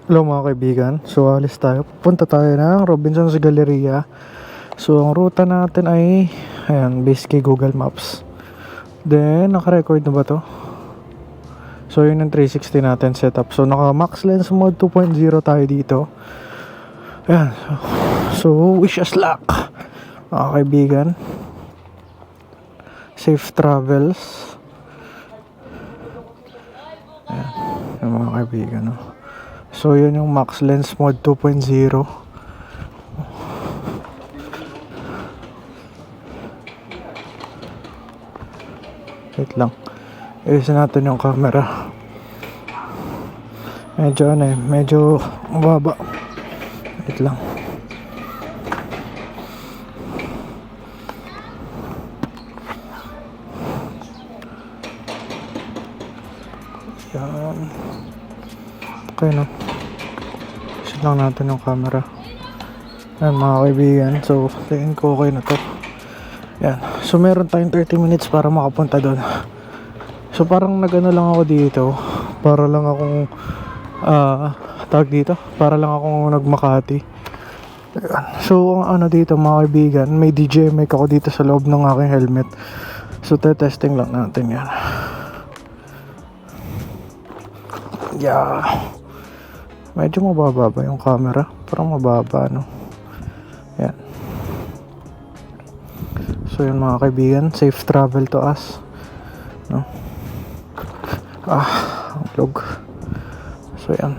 Hello mga kaibigan, so alis tayo. Punta tayo ng Robinsons Galleria. So ang ruta natin ay ayan, based kay Google Maps. Then naka-record na ba to? So yun yung 360 natin setup. So naka max lens mode 2.0 tayo dito. Ayan, so wish us luck mga kaibigan. Safe travels. Ayan, yung mga kaibigan, no? So yun yung max lens mode 2.0. Wait lang, ayusin natin yung camera. Medyo medyo mababa. Wait lang. Yan. Okay, no? Set lang natin yung camera. Yan mga kaibigan. So, tingin ko okay na to. Yan. So, meron tayong 30 minutes para makapunta doon. So, parang nagano lang ako dito. Para lang akong tag dito. Para lang akong nagmakati. Yan. So, ang ano dito mga kaibigan, may DJ mic ako dito sa loob ng aking helmet. So, testing lang natin yan. Yeah. Medyo mababa ba yung camera? Parang mababa, no? Yan. So yun mga kaibigan, safe travel to us, no? Ang log. So yan.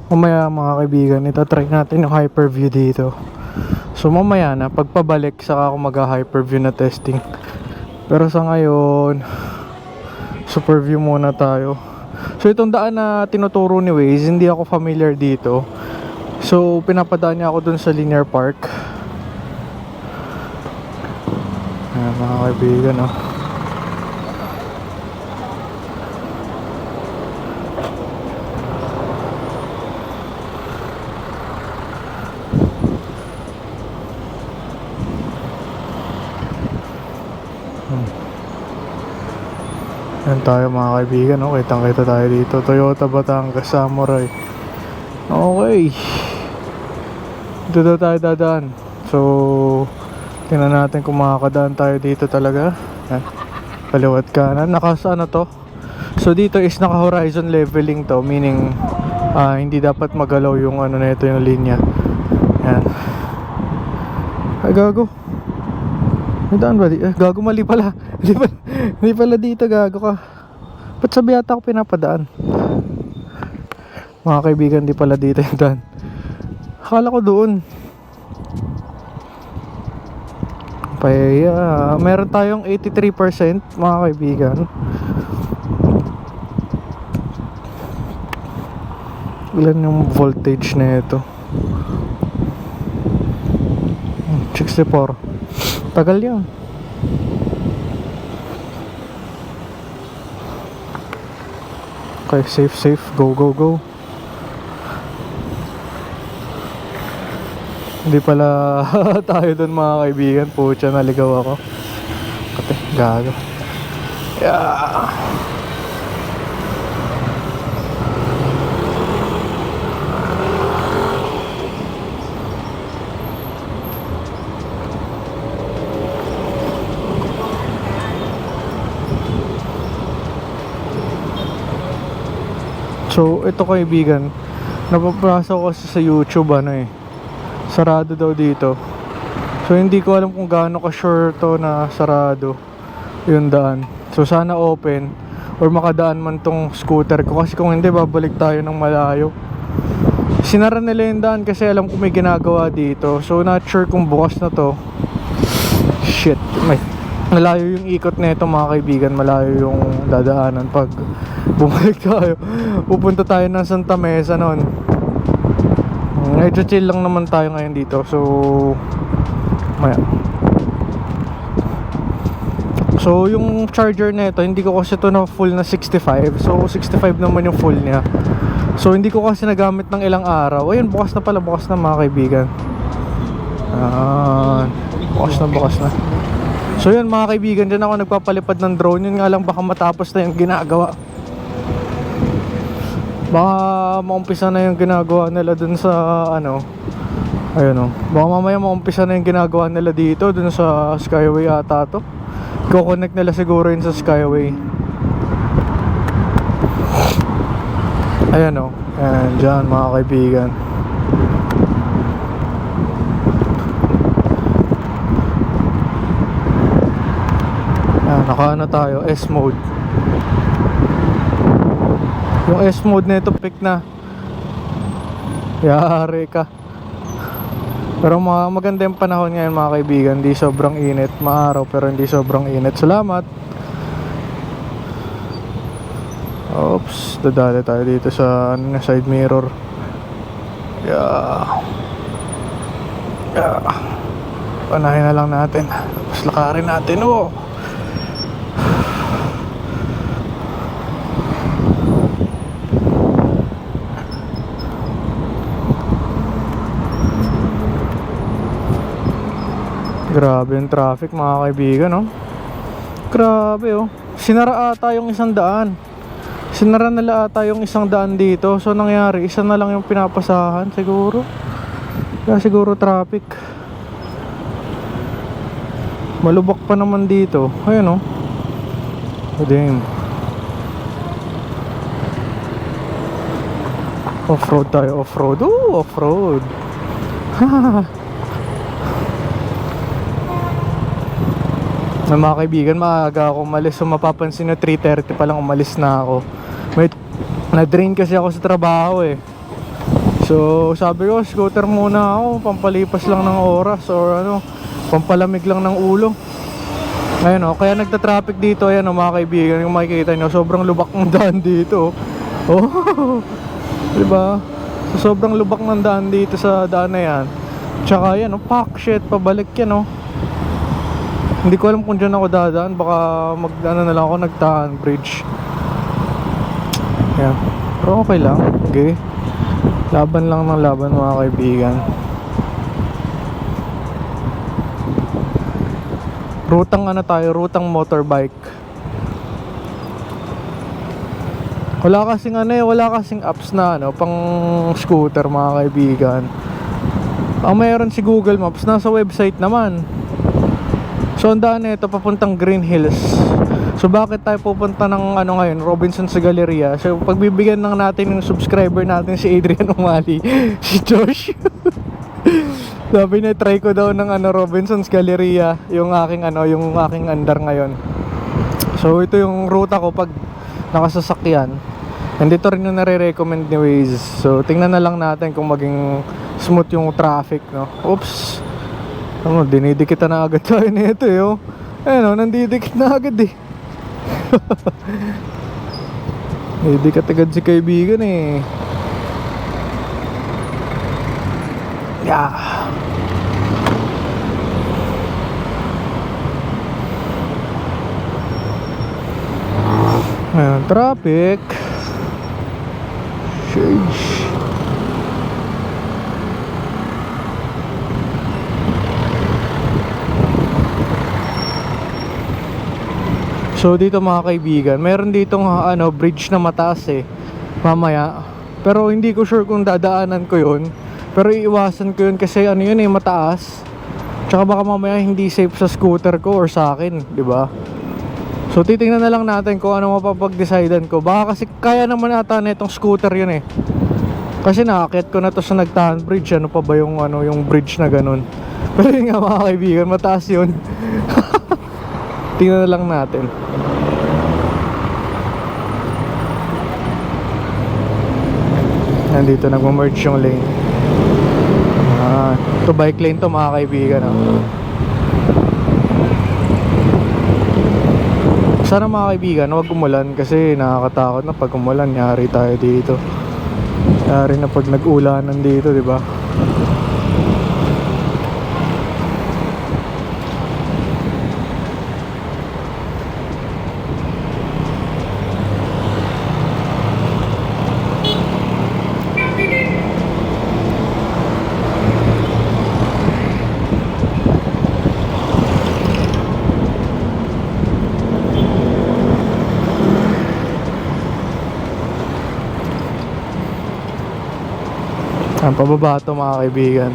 Mamaya mga kaibigan, itatry natin yung hyperview dito. So mamaya na, pagpabalik saka ako mag-hyperview na testing. Pero sa ngayon, super view muna tayo. So itong daan na tinuturo ni Waze, hindi ako familiar dito. So pinapadaan niya ako dun sa Linear Park. Ayan mga kaibigan, no? Yan tayo mga kaibigan, no? Kitang kita tayo dito. Toyota Batangas Samurai. Okay, dito daw tayo dadaan. So tingnan natin kung makakadaan tayo dito talaga. Yan. Kaliwat kanan. Nakasaan na to? So dito is naka horizon leveling to. Meaning hindi dapat magalaw yung ano na ito, yung linya. Yan. Ay gago, may daan ba di? Gago, mali pala. Hindi pala dito, gago ka. Ba't sabi yata ako pinapadaan? Mga kaibigan, di pala dito yung daan. Akala ko doon. Paya, meron tayong 83% mga kaibigan. Ilan yung voltage na ito? 64. Tagal yan. Okay, safe. Go. Hindi pala tayo dun mga kaibigan. Pucha, naligaw ako. Kate, gago. Yeah. So, ito kaibigan, napapasa ko kasi sa YouTube, sarado daw dito. So, hindi ko alam kung gaano ka-sure to na sarado yung daan. So, sana open or makadaan man tong scooter ko. Kasi kung hindi, babalik tayo ng malayo. Sinara nila yung daan kasi alam ko may ginagawa dito. So, not sure kung bukas na to. Shit, malayo yung ikot na ito mga kaibigan. Malayo yung dadaanan pag bumalik tayo. Pupunta tayo ng Santa Mesa nun. Medyo chill lang naman tayo ngayon dito. So maya. So yung charger na ito, hindi ko kasi ito na full na 65. So 65 naman yung full niya. So hindi ko kasi nagamit ng ilang araw. Ayun, bukas na pala, bukas na mga kaibigan. Bukas na. So yun mga kaibigan, dyan ako nagpapalipad ng drone. Yun nga lang, baka matapos na yung ginagawa. Baka maumpisa na yung ginagawa nila dun sa ano, ayun o. Baka mamaya maumpisa na yung ginagawa nila dito dun sa Skyway ata to. Ko-connect nila siguro yun sa Skyway. Ayan o. Ayan dyan mga kaibigan. Ayan, naka-ano tayo, S mode. Yung S mode na ito pick na. Yari ka. Pero maganda yung panahon ngayon mga kaibigan. Hindi sobrang init, maaraw pero hindi sobrang init. Salamat. Oops, dadali tayo dito sa side mirror. Yeah. Panahin na lang natin. Tapos lakarin natin. Oh. Grabe yung traffic mga kaibigan, no? Grabe, oh. Sinara ata yung isang daan. Sinara nila ata yung isang daan dito. So nangyari, isa na lang yung pinapasahan siguro. Kaya siguro traffic. Malubak pa naman dito. Ayun, oh. Damn. Off-road tayo, off-road. Ooh, off-road. Hahaha. Na mga kaibigan, maaga ako umalis. So mapapansin na 3:30 pa lang umalis na ako. Na-drain kasi ako sa trabaho eh. So sabi ko, scooter muna ako. Pampalipas lang ng oras or ano, pampalamig lang ng ulo. Ayun o, kaya nagta-traffic dito. Ayan o mga kaibigan, yung makikita nyo, sobrang lubak ng daan dito. Oh, diba? So, sobrang lubak ng daan dito sa daan na yan. Tsaka yan o, pack shit, pabalik yan o. Hindi ko alam kung dyan ako dadaan. Baka ano na lang ako, nagtaan bridge. Yan. Pero okay lang. Okay. Laban lang ng laban mga kaibigan. Rutang ano tayo, rutang motorbike. Wala kasing ano eh, wala kasing apps na ano, pang scooter mga kaibigan. Ang mayroon si Google Maps, nasa website naman. So ang daan ito papuntang Green Hills. So bakit tayo pupunta ng ano ngayon, Robinsons Galleria? So pagbibigyan lang natin ng subscriber natin si Adrian Umali, si Josh. Sabi niya try ko daw ng ano Robinsons Galleria, yung aking ano, yung aking andar ngayon. So ito yung ruta ko pag nakasasakyan. And ito rin yung nare-recommend ni Waze. So tingnan na lang natin kung maging smooth yung traffic, no. Oops. Ano, dinidikita na agad tayo nito eh, oh. Ayun, oh, nandidikit na agad eh. Nandidikit agad si kaibigan eh. Yeah. Ayan, traffic. Sheesh. So dito mga kaibigan, meron ditong ano, bridge na mataas eh, mamaya. Pero hindi ko sure kung dadaanan ko yun. Pero iiwasan ko yun kasi ano yun eh, mataas. Tsaka baka mamaya hindi safe sa scooter ko or sa akin, di ba? So titingnan na lang natin kung ano mapapag-decidean ko. Baka kasi kaya naman ata na itong scooter yun eh. Kasi nakakit ko na to sa Nagtahan Bridge. Ano pa ba yung ano, yung bridge na ganun. Pero yun nga mga kaibigan, mataas yun. Tingnan na lang natin. Nandito nagma-merge yung lane. Ito bike lane to mga kaibigan, oh. Sana mga kaibigan huwag umulan kasi nakakatakot na pag umulan. Yari tayo dito. Yari na pag nag-ulanan dito, di ba? Ang pababa to mga kaibigan.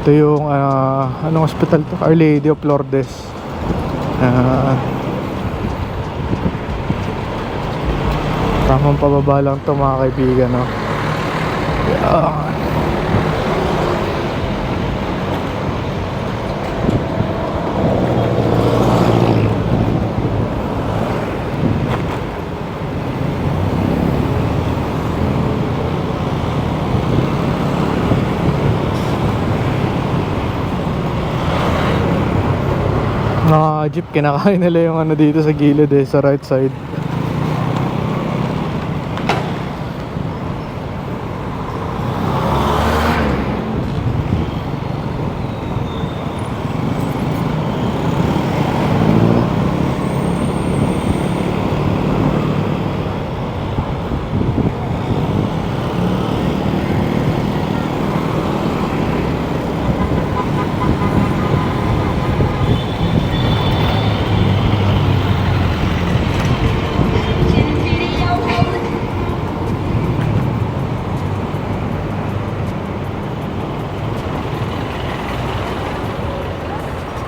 Ito yung anong hospital to? Our Lady of Lourdes. Tamang pababa lang to mga kaibigan, no? Yeah. Mga jeep, kinakain nila yung ano dito sa gilid sa right side.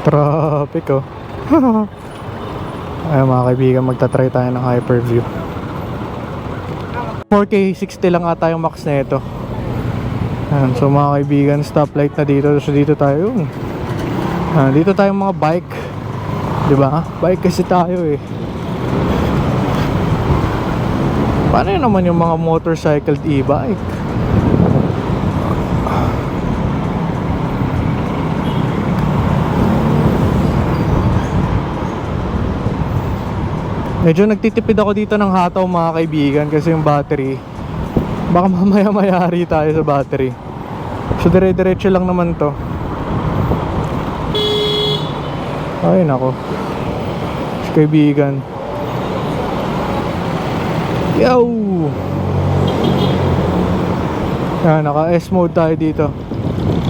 Traffic, oh. Ayun mga kaibigan, magta-try tayo ng Hyperview. 4K 60 lang ata yung max na ito. Ayan, so mga kaibigan, stoplight na dito. So dito tayo. Dito tayo mga bike, diba? Bike kasi tayo eh. Paano yun naman yung mga motorcycled e-bike? Medyo nagtitipid ako dito ng hataw mga kaibigan, kasi yung battery, baka mamaya mayari tayo sa battery. So dire-diretso lang naman to. Ay nako, kaibigan. Yo! Yan, naka S mode tayo dito.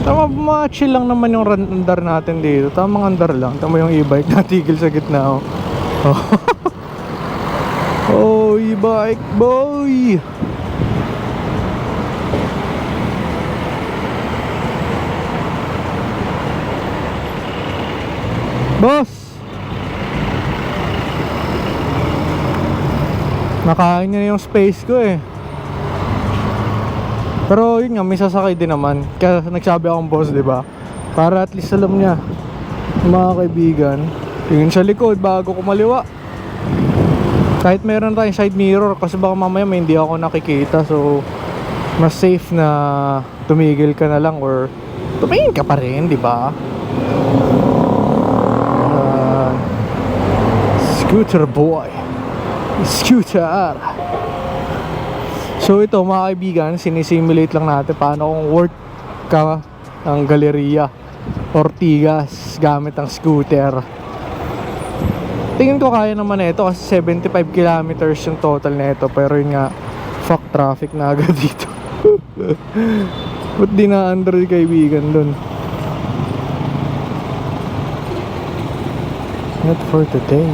Tama, ma-chill lang naman yung andar natin dito. Tamang andar lang. Tama yung e-bike, natigil sa gitna, oh. Oh, e-bike boy! Boss! Nakain niya yung space ko eh. Pero yun nga, may sasakay din naman. Kaya nagsabi akong boss, diba? Para at least alam niya, mga kaibigan, tingin sa likod bago kumaliwa. Kahit meron tayong side mirror, kasi baka mamaya may hindi ako nakikita. So mas safe na tumigil ka na lang or tumingin ka pa rin, diba? Scooter boy, scooter. So ito mga kaibigan, sinisimulate lang natin paano kung work ka ng Galleria Ortigas gamit ang scooter. Tingin ko kaya naman na ito kasi 75 kilometers yung total na ito. Pero yun nga, fuck traffic na agad dito. Ba't di na-under kaibigan dun? Not for today.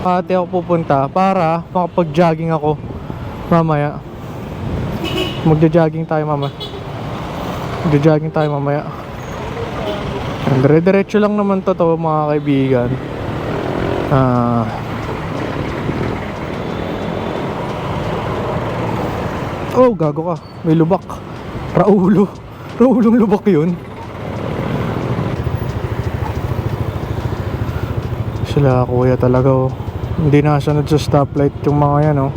Pati ako pupunta para makapag-jogging ako mamaya. Magja-jogging tayo mamaya. Dire-diretso lang naman to mga kaibigan. Oh, gago ka. May lubak. Raulong lubak yun. Sila kuya talaga, oh. Hindi nasunod sa stoplight yung mga yan, oh.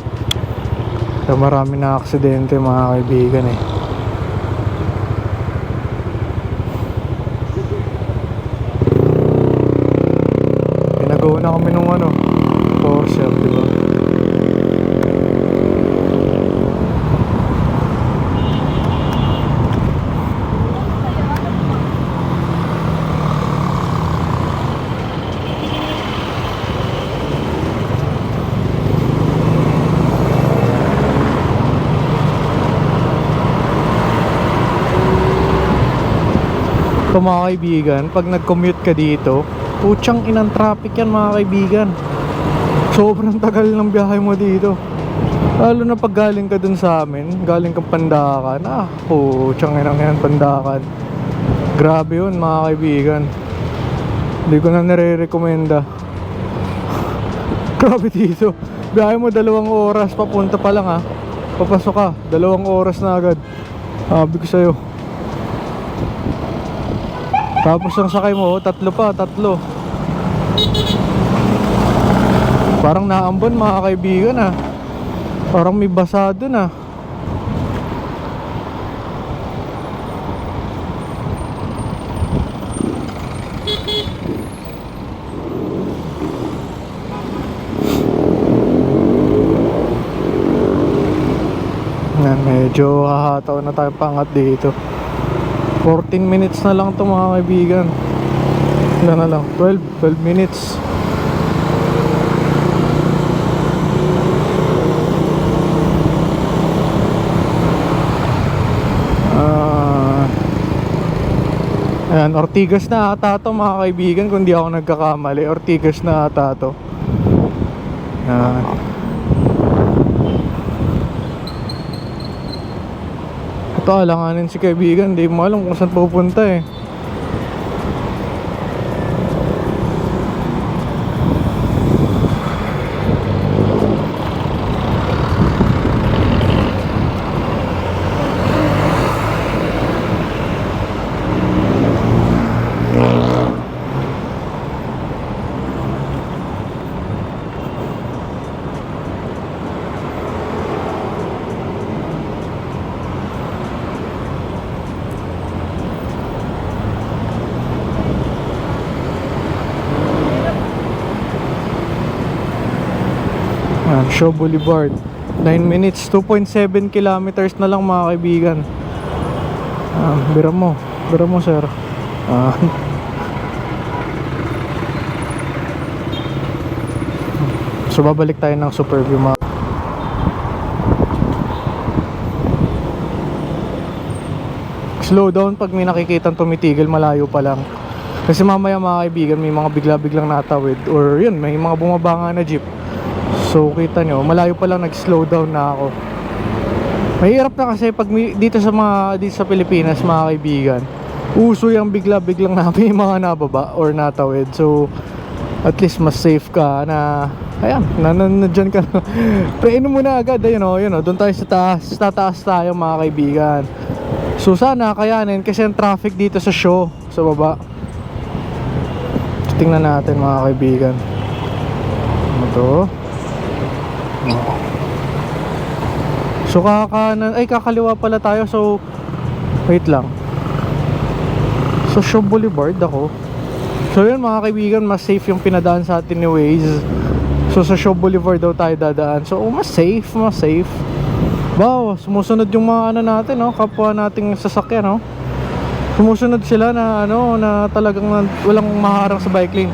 Kaya marami na aksidente mga kaibigan eh. Nag-una kami nung ano, Porsche, diba? Ito mga kaibigan, pag nag-commute ka dito, putsang inang traffic yan mga kaibigan. Sobrang tagal ng biyahe mo dito. Lalo na pag galing ka dun sa amin, galing kang Pandakan. Putsang inang yan, Pandakan. Grabe yun mga kaibigan. Hindi ko na nire-recommenda. Grabe dito. Biyahe mo 2 oras, papunta pa lang ha. Papasok ka, 2 oras na agad. Sabi ko sa'yo. Tapos ang sakay mo, 3 pa, 3. Parang naambon mga kaibigan ha. Parang may basado na. Yan, medyo hahataw na tayo pangat dito. 14 minutes na lang to mga kaibigan. Ilan na lang? 12 minutes. Ayan, Ortigas na ata to mga kaibigan, kung di ako nagkakamali. Ortigas na ata to. Ayan. Ito, alanganin si kaibigan, di mo alam kung saan pupunta eh. Shaw Boulevard 9 minutes, 2.7 kilometers na lang mga kaibigan. Bira mo sir. So babalik tayo ng Superview mga. Slow down pag may nakikitang tumitigil malayo pa lang. Kasi mamaya mga kaibigan, may mga bigla-biglang natawid, or yun, may mga bumaba nga na jeep. So kita nyo, malayo pa lang nag-slow down na ako. Mahirap na kasi pag dito sa Pilipinas mga kaibigan, uso yung bigla-biglang may mga nababa or natawid. So at least mas safe ka na, ayan, nandiyan ka na. Painom mo na agad, ayun o, doon tayo sa taas, tataas tayo mga kaibigan. So sana kayanin kasi ang traffic dito sa Shaw, sa baba. Tingnan natin mga kaibigan. Ano to? So kakaliwa pala tayo. So wait lang. So Shaw Boulevard ako. So yun mga kaibigan, mas safe yung pinadaan sa atin ni Waze. So sa Shaw Boulevard daw tayo dadaan. So mas safe. Wow, sumusunod yung mga natin, no? Kapwa nating sasakyan, no? Sumusunod sila na na talagang walang maharang sa bike lane.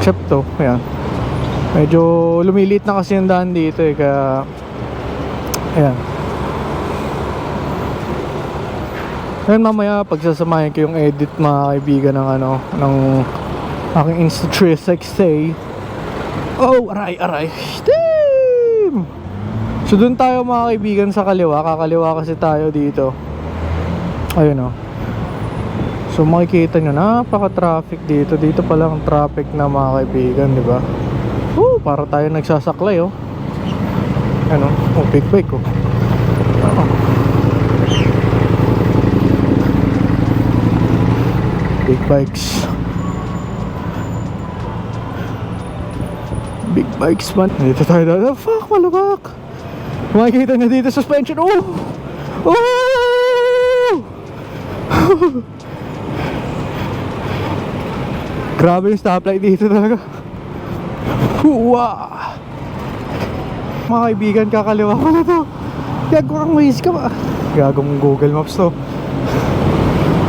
Except to, ayan. Medyo lumiliit na kasi yung daan dito eh, kaya ayan. Ngayon mamaya pagsasamahin ko yung edit mga kaibigan ng ng aking Insta360. Oh, aray. Damn! So dun tayo mga kaibigan sa kaliwa. Kakaliwa kasi tayo dito. Ayun o. So makikita nyo, napaka-traffic dito. Dito pa lang traffic na mga kaibigan, di ba? Para tayo nagsasaklay oh. Big bike oh. Big bikes. Big bikes man. Dito tayo daw. Fuck, malabak. Makikita nyo dito suspension. Grabe yung stoplight dito talaga. Mga kaibigan, kakaliwa ko na to. Gago kang Waze ka ba? Gagong Google Maps to.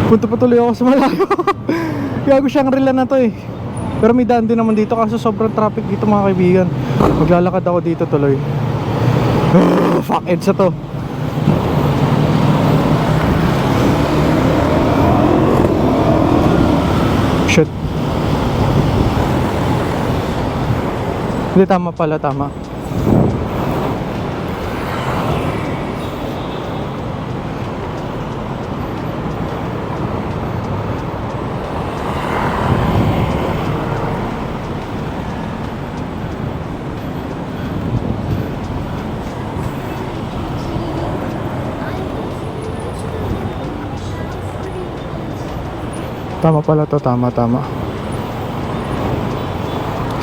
Punta pa tuloy ako sa malayo. Gago siyang rela na to eh. Pero may daan din naman dito kaso sobrang traffic dito mga kaibigan. Maglalakad ako dito tuloy. Fuck it sa to. Shit. Hindi, tama pala, tama. Tama pala to, tama.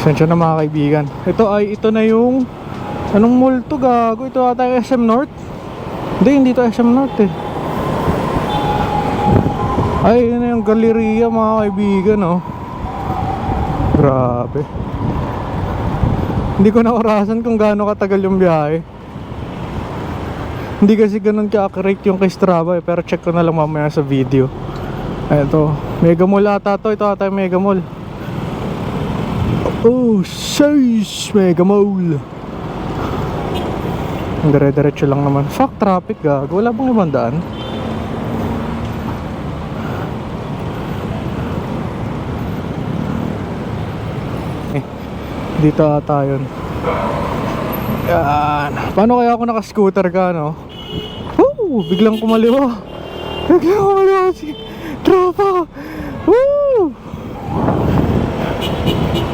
Sensya na mga kaibigan. Ito na yung anong mall to, gago? Ito ata yung SM North? Hindi to SM North eh. Ay, yun na yung Galleria mga kaibigan, oh. Grabe. Hindi ko na orasan kung gaano katagal yung biyahe. Hindi kasi ganun ka-accurate yung kay Strava eh. Pero check ko na lang mamaya sa video. Ito, Mega Mall ata to. Ito ata yung Mega Mall. Oh, size Mega Mall. Dire-diretso lang naman. Fuck traffic, gago. Wala bang ibang daan? Dito ata yun. Yan. Paano kaya ako naka-scooter ka, no? Woo! Biglang kumaliwa si tropa. Woo!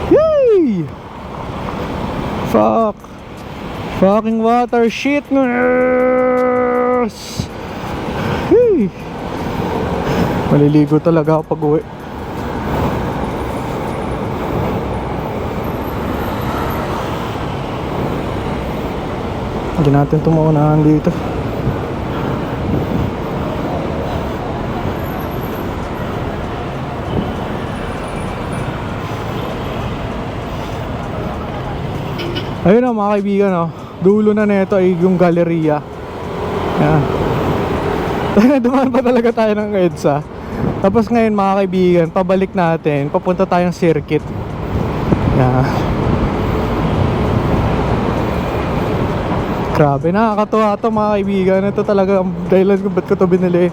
Yay! Fuck. Fucking water shit. Hey! Maliligo talaga ako pag uwi. Hindi natin tumaunahan dito. Ayun o mga kaibigan, oh. Dulo na nito ay yung Galleria. Ayan. Dumaan pa talaga tayo ng EDSA. Tapos ngayon mga kaibigan, pabalik natin. Papunta tayong circuit. Ayan. Grabe, nakakatuwa ito mga kaibigan. Ito talaga ang dahilan kung ba't ko ito binili.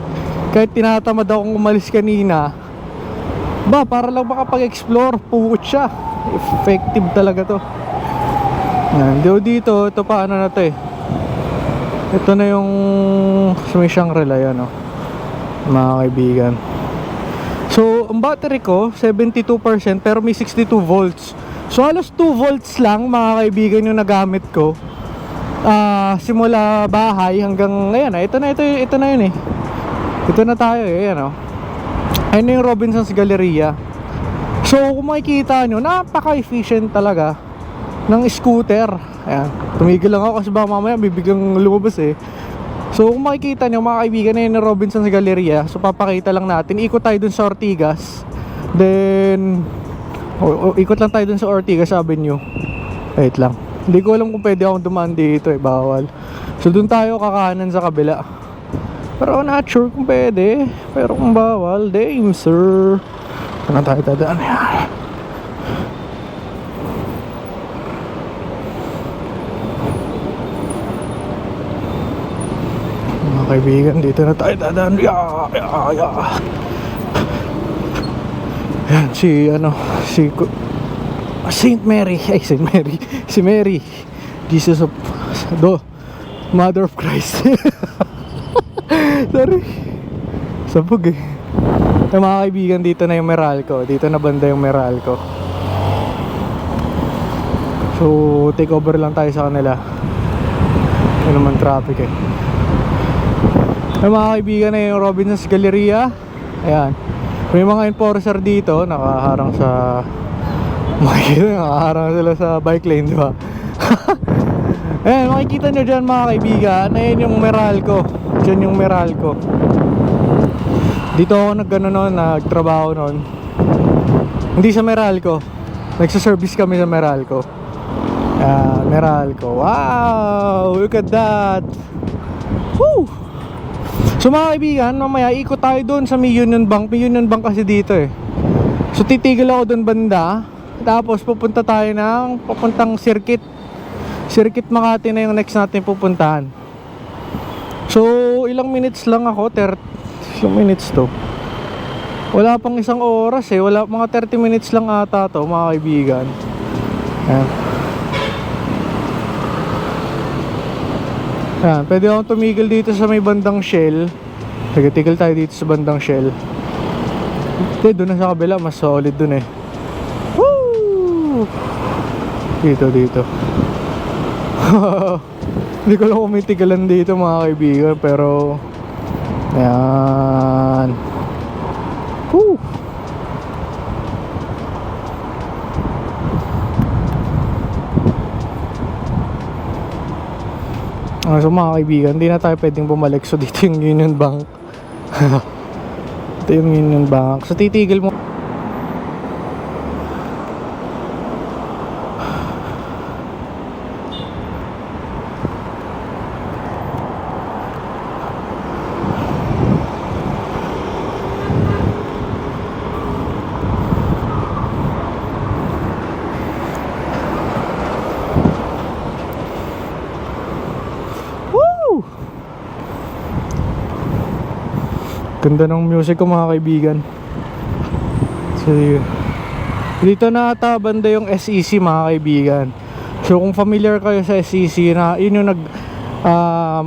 Kahit tinatamad akong umalis kanina, para lang makapag-explore. Pugot siya. Effective talaga to. Yan, dito, ito pa ano na to eh. Ito na yung may Shangri-La yan, oh, mga kaibigan. So, ang battery ko 72% pero may 62 volts. So, halos 2 volts lang mga kaibigan yung nagamit ko. Simula bahay hanggang ngayon. Ito na yun eh. Ito na tayo eh, ayan, oh. Ayun na yung Robinsons Galleria. So, kung makikita nyo, napaka-efficient talaga ng scooter. Ayan, tumigil lang ako kasi baka mamaya bibiglang lumabas eh. So kung makikita nyo mga kaibigan, na yun yung Robinsons Galleria. So papakita lang natin. Ikot tayo dun sa Ortigas. Then ikot lang tayo dun sa Ortigas Avenue. Wait lang, hindi ko alam kung pwede akong dumaan dito eh, bawal. So dun tayo kakanan sa kabila. Pero not sure kung pwede. Pero kung bawal, damn sir. Saan na tayo tadaan? Ayan. Kaibigan, dito na tayo dadaan. Yan, si Saint Mary. Si Mary, Jesus of Mother of Christ. Sorry, sabog eh. Mga kaibigan, dito na yung Meralco. Dito na banda yung Meralco. So take over lang tayo sa kanila. Ano naman traffic eh. Ay mga kaibigan, na yung Robinsons Galleria. Ayan, may mga enforcer dito. Nakaharang sa nakaharang sila sa bike lane, di ba? Ayan, makikita nyo dyan mga kaibigan. Ayan yung Meralco. Dyan yung Meralco. Dito ako nagtrabaho noon. Hindi sa Meralco, nagsaservice kami sa Meralco. Ayan, Meralco. Wow, look at that. Woo! So mga kaibigan, mamaya ikot tayo doon sa May Union Bank. May Union Bank kasi dito eh. So titigil ako doon banda. Tapos pupunta tayo papuntang Circuit Makati na yung next natin pupuntahan. So ilang minutes lang ako, 30 minutes to. Wala pang isang oras eh. Wala, mga 30 minutes lang ata to mga kaibigan. Ayan. Ayan, pwede akong tumigil dito sa may bandang Shell. Tigil tayo dito sa bandang Shell. Hindi, doon na sa kabila. Mas solid doon eh. Woo! Dito Hindi ko lang kung may tigalan dito mga kaibigan. Pero ayan. Woo! So mga kaibigan, hindi na tayo pwedeng bumalik. So dito yung Union Bank. Ito yung Union Bank. So titigil mo. Ganda ng music ko mga kaibigan. So dito na ata banda yung SEC mga kaibigan. So kung familiar kayo sa SEC, na yun yung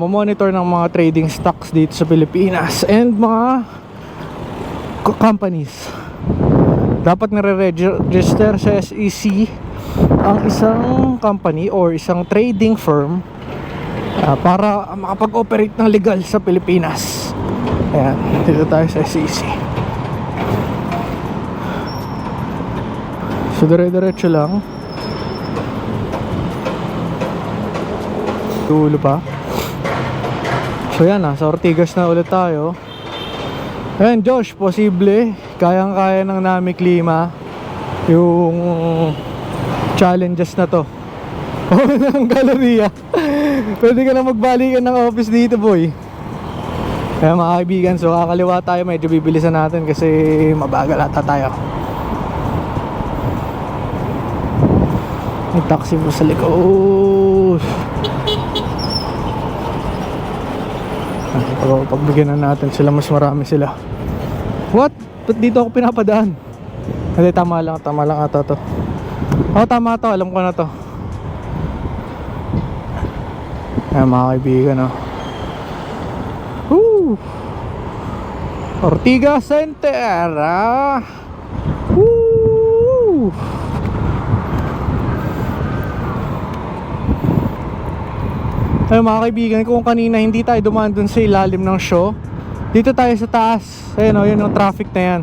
monitor ng mga trading stocks dito sa Pilipinas and mga companies. Dapat nare-register sa SEC ang isang company or isang trading firm para makapag-operate ng legal sa Pilipinas. Ayan, dito tayo sa SEC. So dire-diretso lang. Tulo pa. So yan, sa Ortigas na ulit tayo. Ayan Josh, posible kayang-kaya ng Nami Klima yung challenges na to. O ng galeriya. Pwede ka na magbalikan ng office dito boy. Kaya mga kaibigan, so kakaliwa tayo, medyo bibilisan natin kasi mabagal ata tayo. May taxi po sa likod. Pagbigyan na natin sila, mas marami sila. What? Ba't dito ako pinapadaan? Hindi, tama lang ata to. Tama to, alam ko na to. Ayan mga kaibigan, Ortigas Center. Woo! Ay mga kaibigan, kung kanina hindi tayo dumaan dun sa ilalim ng show, dito tayo sa taas. Ayun yun yung traffic na yan.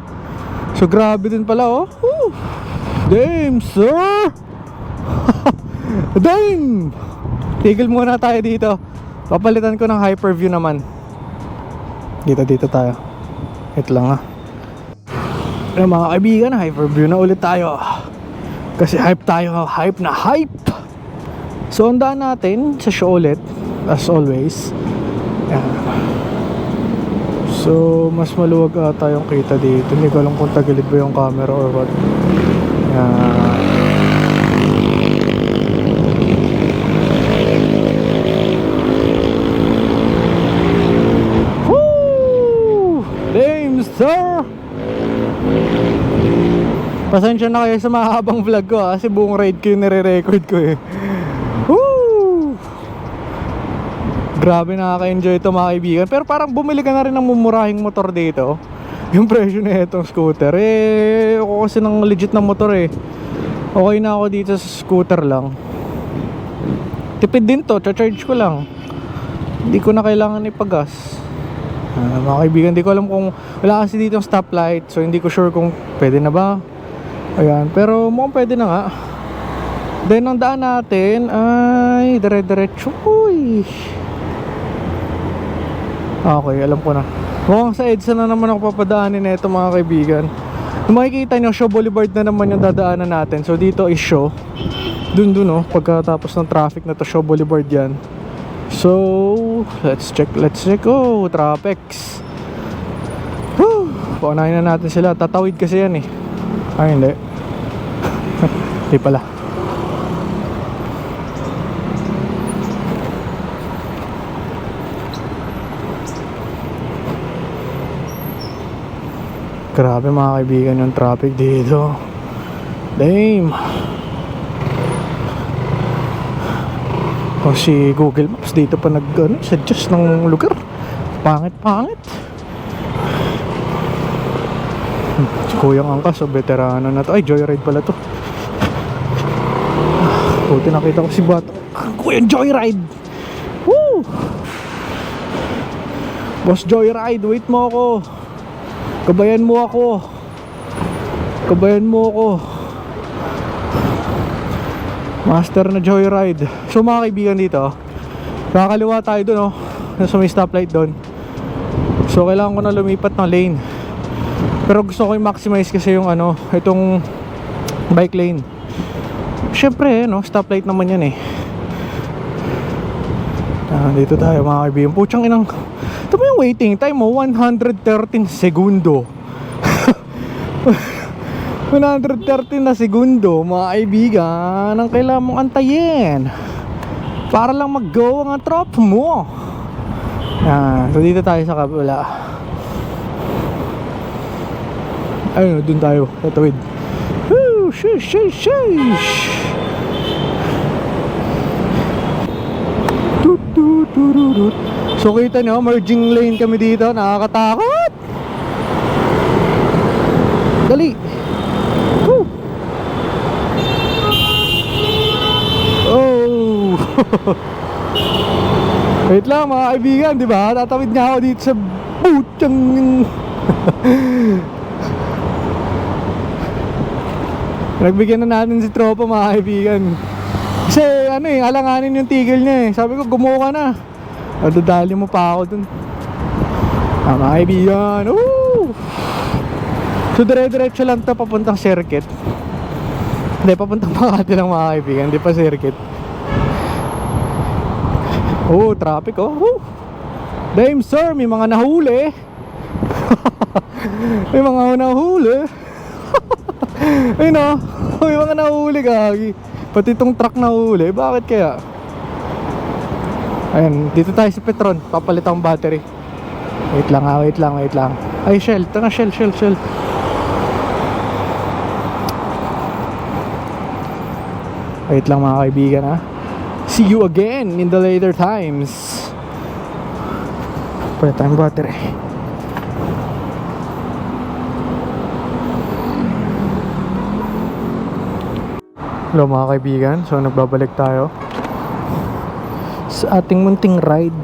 So grabe din pala Woo! Damn sir. Damn. Tigil muna tayo dito. Papalitan ko ng Hyperview naman. Dito tayo. Ito lang Ay mga kaibigan, Hyperview na ulit tayo. Kasi hype tayo, hype na hype. So ang daan natin sa show ulit, as always. Yan. So mas maluwag ata yung kita dito. Hindi ko alam kung tagilid ba yung camera or what. Yan. Sir, pasensya na kayo sa mahabang vlog ko kasi buong ride ko yung nire-record ko Woo! Grabe, nakaka-enjoy ito mga kaibigan. Pero parang bumili ka na rin ng mumurahing motor dito. Yung presyo na itong scooter ako kasi ng legit na motor okay na ako dito sa scooter lang. Tipid din to, charge ko lang. Hindi ko na kailangan ipagas. Mga kaibigan, di ko alam kung wala kasi dito yung stoplight, so hindi ko sure kung pwede na ba. Ayan, pero mukhang pwede na nga. Then ang daan natin ay dire-diretso. Okay, alam ko na. Mukhang sa EDSA na naman ako papadaanin na ito mga kaibigan. Kung makikita nyo, Shaw Boulevard na naman yung dadaanan natin. So dito is Shaw. Dun pagkatapos ng traffic na to, Shaw Boulevard yan. So, let's check. Trapex. Paunahin na natin sila. Tatawid kasi yan Ay, hindi. Hindi pala. Grabe mga kaibigan yung traffic dito. Damn. Si Google Maps dito pa suggest ng lugar. Pangit. Si Kuyang Angkas, veterano na to. Ay, joyride pala to. Buti nakita ko si Bato. Kuyang joyride. Woo! Boss Joyride, wait mo ako. Kabayan mo ako. Master na joyride. So mga kaibigan dito, Kakaliwa tayo dun, oh. Nasa may stoplight dun. So kailangan ko na lumipat ng lane. Pero gusto ko i-maximize kasi yung ano, itong bike lane. Syempre, no, stoplight naman yan eh. Dito tayo mga kaibigan. Putsang inang, ito ba yung waiting time mo? 113 segundo. 113 na segundo mga kaibigan ang kailangan mong antayin para lang mag-go ang tropa mo. So dito tayo sa kabila. Ayun, dun tayo tatawid. Woo, shush, shush, shush. So kita nyo, merging lane kami dito. Nakakatakot. Dali. Woo. Oh. Wait lang mga kaibigan, di ba? Tatawid nga ako dito sa putyang nagbigyan na natin si tropa mga kaibigan. Kasi ano eh, alanganin yung tigil niya eh. Sabi ko, gumuha ka na. Dadali mo pa ako dun. Mga kaibigan. Woo! So dire-diretso lang to papuntang circuit. Hindi, papuntang Makati lang mga kaibigan. Hindi pa circuit. Oh, traffic oh. Woo! Damn sir, may mga nahuli. May mga nahuli. Ayun oh, may mga nahuli gagi. Pati itong truck nahuli. Bakit kaya? Ayan, dito tayo sa Petron. Papalit ang battery. Wait lang ha, wait lang, wait lang. Ay, Shell, ito na Shell. Wait lang mga kaibigan ha. See you again in the later times. Palit tayong battery. Hello mga kaibigan, so nagbabalik tayo sa ating munting ride,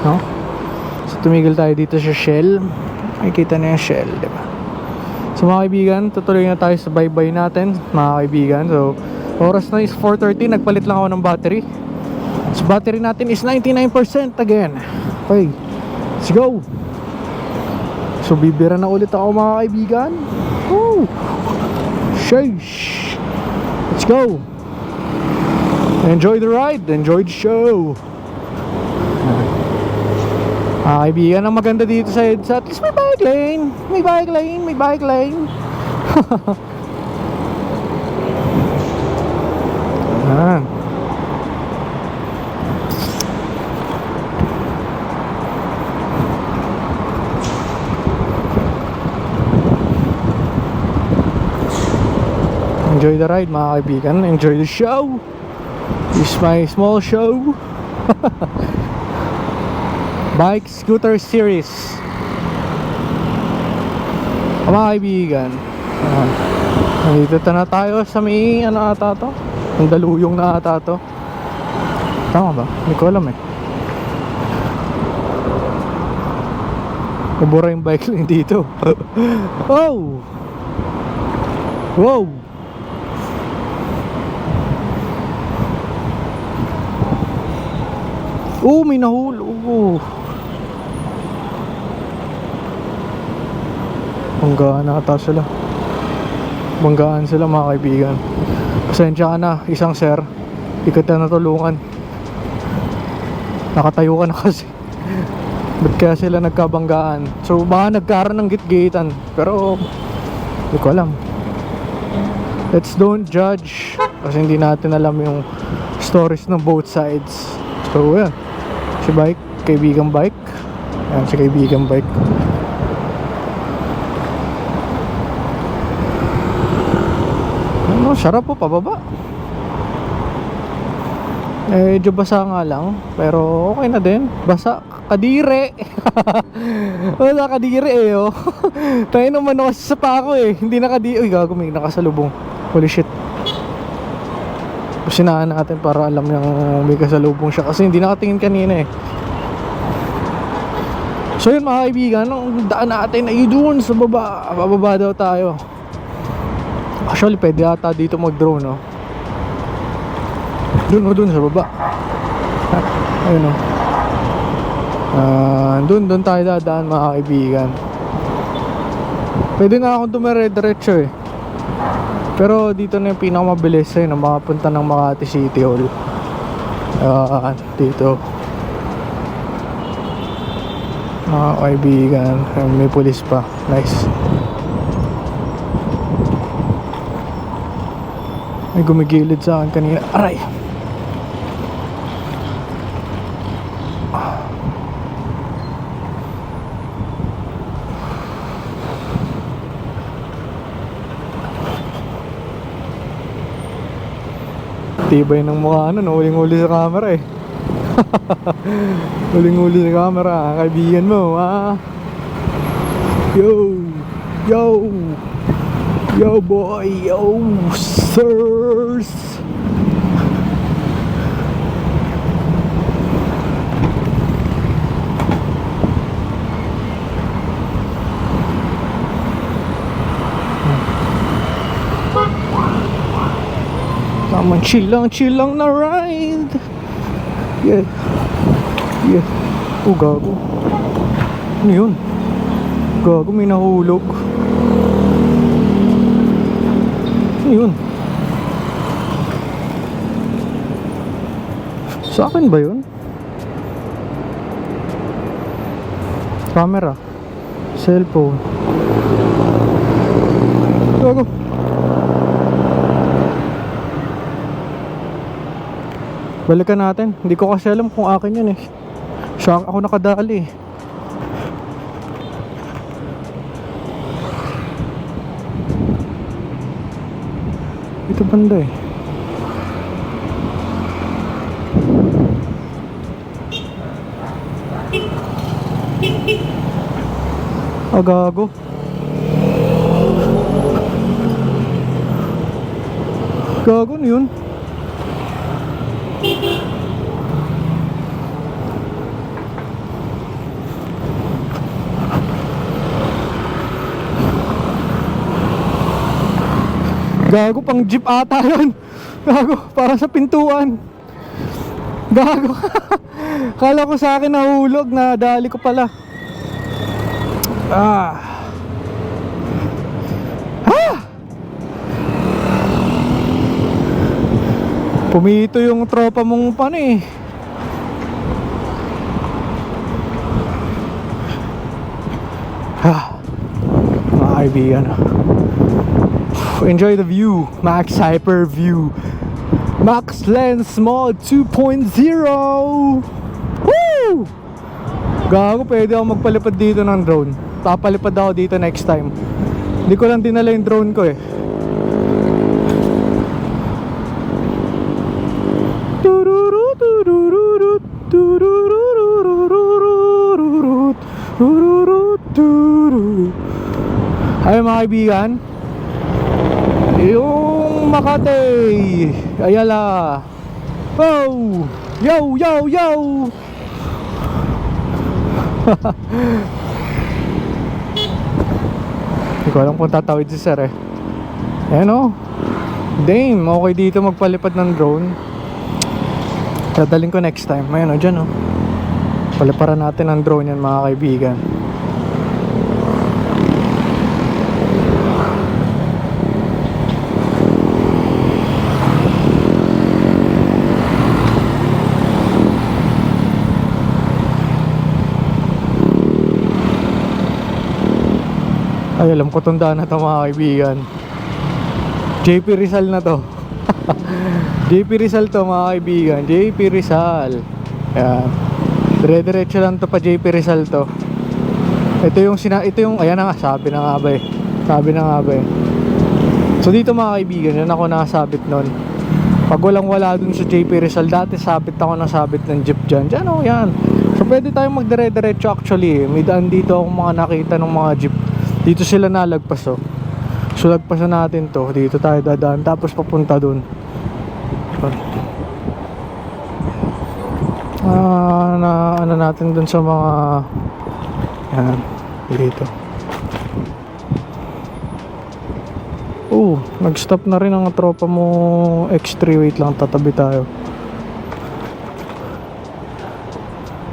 no? So tumigil tayo dito sa Shell. Makikita na yung Shell, diba? So mga kaibigan, tutuloy na tayo sa bye-bye natin mga kaibigan. So oras na is 4:30, nagpalit lang ako ng battery. So battery natin is 99% again. Okay, let's go. So bibira na ulit ako mga kaibigan. Woo! Sheesh! Let's go. Enjoy the ride, enjoy the show. Kaibigan, ang maganda dito sa EDSA, at least may bike lane. May bike lane, may bike lane. Ayan. Enjoy the ride mga kaibigan. Enjoy the show. This is my small show. Bike Scooter Series. Mga kaibigan, nandito na tayo sa may ano ata to? Ang daluyong na ata to. Tama ba? Hindi ko alam eh. Nabura yung bike lane dito. Oh! Wow! Oh, may nahul. Oh. Banggaan ata sila. Banggaan sila mga kaibigan. Pasensya ka na, isang sir. Di ka na natulungan. Nakatayo ka na kasi. Ba't kaya sila nagkabanggaan? So baka nagkaroon ng git-gitan. Pero hindi ko alam. Let's don't judge. Kasi hindi natin alam yung stories ng both sides. So yan, si bike, kaibigang bike. Ayan, si kaibigang bike. Ano, sarap po, pababa. Medyo basa nga lang, pero okay na din. Basa, kadire. Wala kadire eh, oh. Tayo naman ako sa pako eh. Hindi nakadire. Uy, gago, may nakasalubong. Holy shit. Sinaan natin para alam niyang may kasalubong siya kasi hindi nakatingin kanina eh. So yun mga kaibigan, ang daan natin ay doon sa baba. Bababa daw tayo. Actually pwede ata dito mag drone, no? Doon sa baba. Ayun o. Doon tayo dadaan mga kaibigan. Pwede nga akong dumire-diretso eh. Pero dito na yung pinakamabilis na makapunta ng Makati City Hall. Dito mga kaibigan, may pulis pa. Nice. May gumigilid sa akin kanina. Aray! Tibay ng mukha huling-huli sa camera eh. Huling-huli sa camera, kaibigan mo, ha? Yo! Yo! Yo boy! Yo! Sirs! Tamang chill lang na ride. Yeah. Oh, gago. Ano yun? Gago, may nahulog. Ano yun? Sa akin ba yun? Camera. Cellphone. Gago. Balikan natin. Hindi ko kasi alam kung akin yun eh. Siya ako nakadali eh. Ito banda eh. Gago. Gago na yun. Gago, pang jeep ata yun. Gago, para sa pintuan. Gago. Kala ko sa akin nahulog, nadali ko pala. Pumito yung tropa mong pan eh. Mga kaibigan, enjoy the view. Max Hyper View, Max Lens Mod 2.0. Woo! Gago, pwede ako magpalipad dito ng drone. Papalipad ako dito next time. Hindi ko lang dinala yung drone ko eh. Ay mga kaibigan, yung Makati Ayala. Oh! Yo! Yo! Yo! Hindi ko alam kung tatawid si sir eh. Ayan o. Damn, okay dito magpalipad ng drone. Dadaling ko next time. Ayan o, dyan o. Paliparan natin ang drone yan mga kaibigan. Ay, alam ko tundaan na ito mga kaibigan. JP Rizal na to. JP Rizal to mga kaibigan. JP Rizal. Ayan. Dire-diretso lang to pa JP Rizal to. Ito yung ayan na nga, sabi na nga ba eh. So dito mga kaibigan, yan ako nakasabit nun. Pag wala dun sa JP Rizal, dati sabit ako ng sabit ng jeep dyan. Dyan o, yan. So pwede tayong magdire-diretso actually eh. May daan dito akong mga nakita ng mga jeep. Dito sila nalagpas oh. So lagpasan natin to. Dito tayo dadaan tapos papunta dun. Ano natin dun sa mga yan, dito. Nag-stop na rin ang tropa mo X3. Wait lang, tatabi tayo.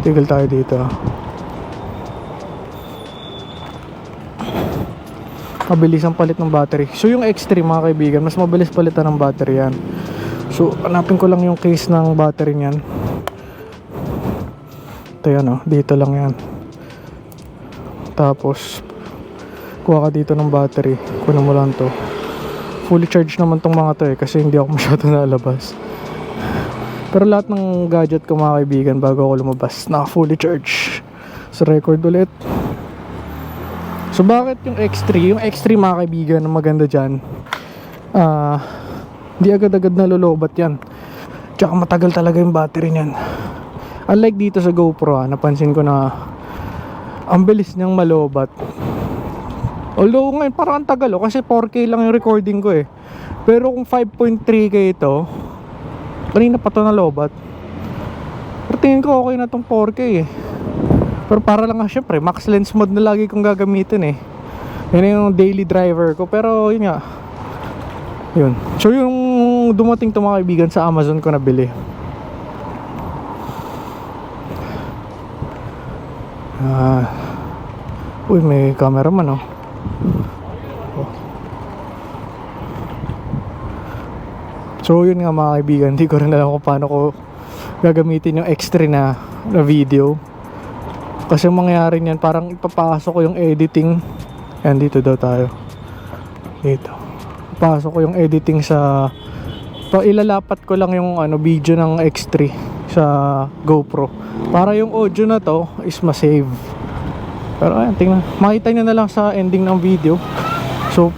Tigil tayo dito. Mabilis ang palit ng battery. So yung X3 mga kaibigan, mas mabilis palitan ng battery yan. So hanapin ko lang yung case ng battery niyan. Ito yan oh, dito lang yan. Tapos kuha ka dito ng battery, kunin mo lang to. Fully charged naman tong mga to kasi hindi ako masyado nalabas. Pero lahat ng gadget ko mga kaibigan bago ako lumabas naka fully charged. Sa record ulit. So bakit yung X3? Yung X3 mga kaibigan, ang maganda dyan, di agad-agad nalolobat yan. Tsaka matagal talaga yung battery nyan. Unlike dito sa GoPro, napansin ko na ang bilis niyang malobat. Although ngayon parang ang tagal kasi 4K lang yung recording ko eh. Pero kung 5.3K ito, kanina pa ito nalobat. Pero tingin ko okay na tong 4K eh. Pero para lang syempre max lens mode na lagi kong gagamitin eh. Yun yung daily driver ko. Pero yun nga, yun. So yung dumating to mga kaibigan sa Amazon ko nabili. Uy, may cameraman oh. So yun nga mga kaibigan, hindi ko rin alam kung paano ko gagamitin yung extra na video. Kasi mangyayari niyan, parang ipapasok ko yung editing. Ayan, dito daw tayo. Dito. Ipapasok ko yung editing sa ilalapat ko lang yung video ng X3 sa GoPro para yung audio na to is ma-save. Pero ayan, tingnan. Makita nyo na lang sa ending ng video. So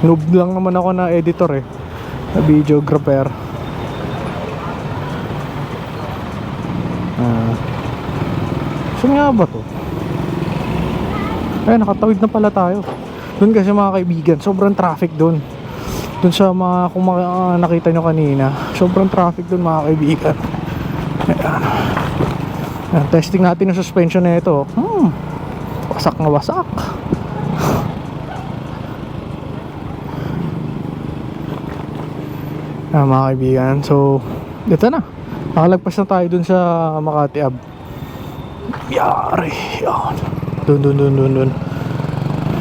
noob lang naman ako na editor eh, na videographer. Saan nga ba to? Ayan, nakatawid na pala tayo. Doon kasi mga kaibigan, sobrang traffic doon. Doon sa mga, kung nakita nyo kanina, sobrang traffic doon mga kaibigan. Ayan. Ayan, testing natin yung suspension na ito. Wasak na wasak. Ayan mga kaibigan, so dito na. Nakalagpas na tayo doon sa Makati Ave. Yari. Yan. Dun.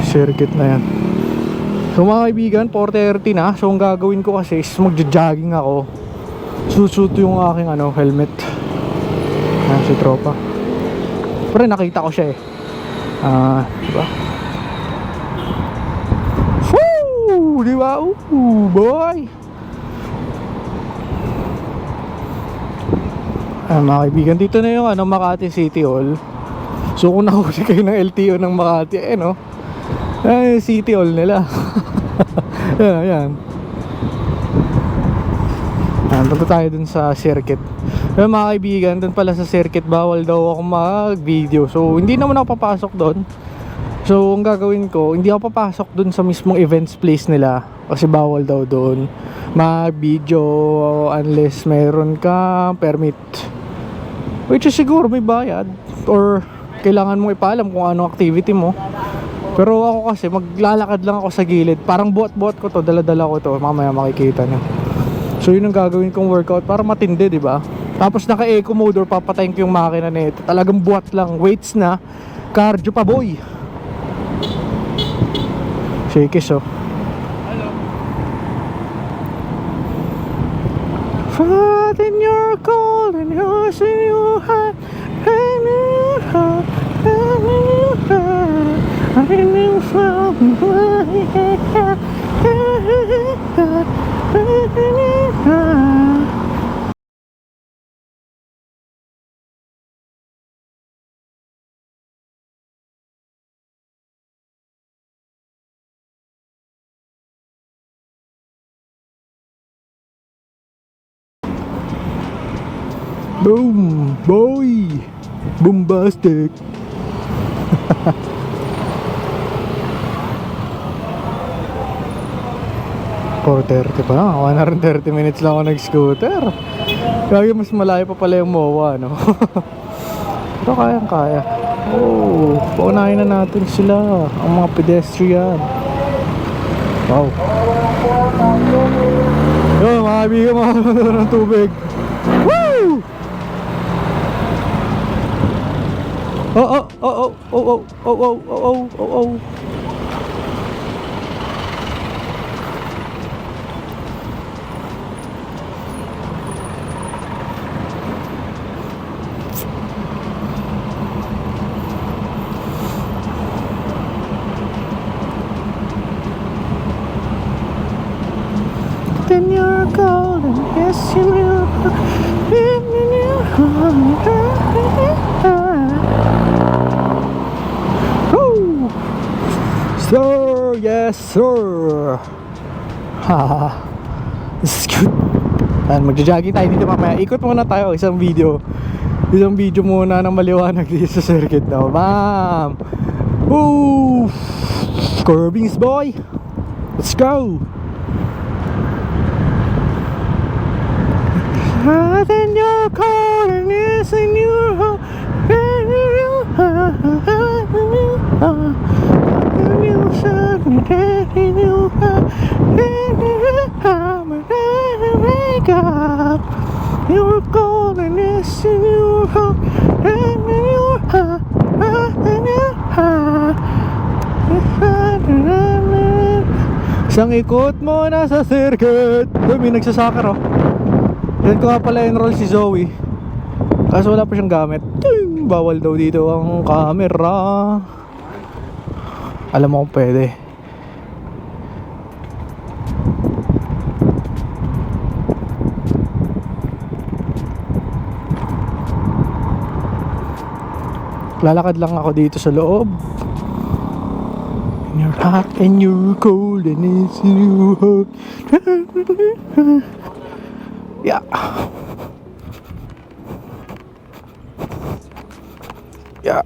Circuit na yan. So mga kaibigan, 4:30 na. So ang gagawin ko kasi is magja-jogging ako. Susuot yung aking helmet. Ayan si tropa. Pero nakita ko siya eh. Diba? Woo! Diba? Boy! Mga kaibigan, dito na yung Makati City Hall. So kung nakahuli kayo ng LTO ng Makati, City Hall nila. Ayan. Punta tayo dun sa circuit. Pero mga kaibigan, dun pala sa circuit bawal daw ako mag-video. So hindi naman ako papasok dun. So ang gagawin ko, hindi ako papasok dun sa mismong events place nila kasi bawal daw dun mag-video unless meron ka permit, which is siguro may bayad or kailangan mong ipaalam kung ano activity mo. Pero ako kasi maglalakad lang ako sa gilid. Parang buhat-buhat ko to, dala-dala ko to. Mamaya makikita nyo. So yun ang gagawin kong workout para matindi, di ba? Tapos naka-eco mode or papatayin ko yung makina nito. Talagang buhat lang, weights na, cardio pa boy. Shakes oh. Hello. Fought in your cold and yours in your heart, and your heart, and your heart, and your heart, boom, boy, bombastic. 4:30 pa lang, 130 minutes lang ako nag-scooter. Kaya mas malayo pa pala yung MOA, no? Pero kayang-kaya. Oh, paunahin na natin sila, ang mga pedestrian. Wow. Yo, mga kaibigan, mga ng tubig. Woo! Oh, oh, oh, oh, oh, oh, oh, oh, oh, oh. Then you're golden, yes you will. Woo! Sir, yes sir. Haha. This is good. Ayan, magja-jogging tayo dito mamaya. Ikot muna tayo, isang video muna ng maliwanag dito sa circuit daw. Bam! Woo! Curbings boy! Let's go! Then you're calling is in your heart. You're calling is in your heart. Isang ikot mo na sa circuit. Uy, may nagsasakar oh. Yan ko nga pala enroll si Zoe. Kaso wala pa siyang gamit. Bawal daw dito ang camera. Alam mo kung pwede. Lalakad lang ako dito sa loob. And you're hot and you're cold and it's you hot. Yeah. Yeah.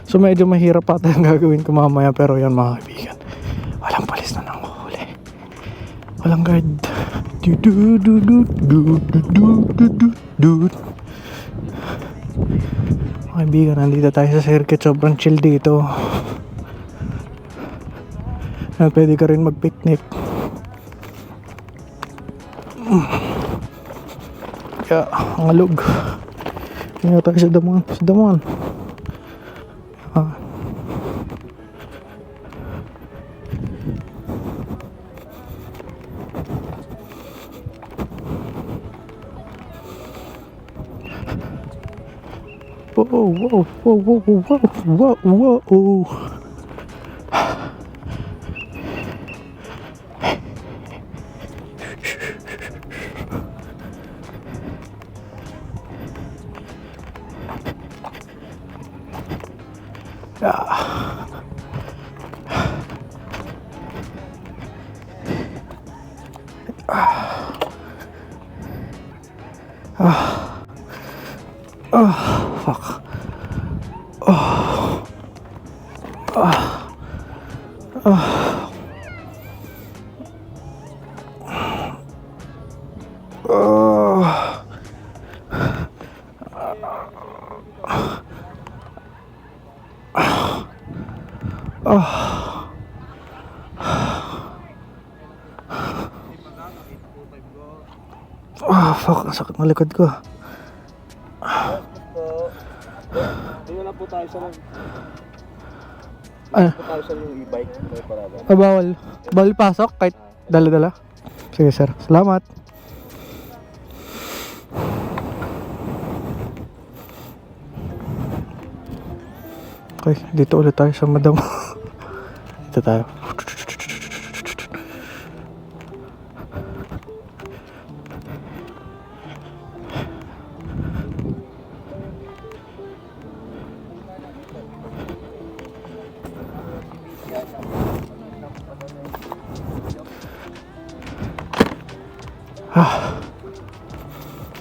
So medyo mahirap pa tayong gagawin ko mamaya, pero yan mga kaibigan, walang palis na nang huli, walang guard. Mga kaibigan, nandito tayo sa circuit. Sobrang chill dito. Pwede ka rin mag picnic. Kaya ang alog. Kaya tayo sa damuhan. Whoa. Fuck. Fuck, ang sakit ng likod ko. Hindi na po tayo sa e-bike. Bawal. Bawal pasok kahit dala-dala. Sige sir, salamat. Okay, dito ulit tayo sa madam. Dito tayo.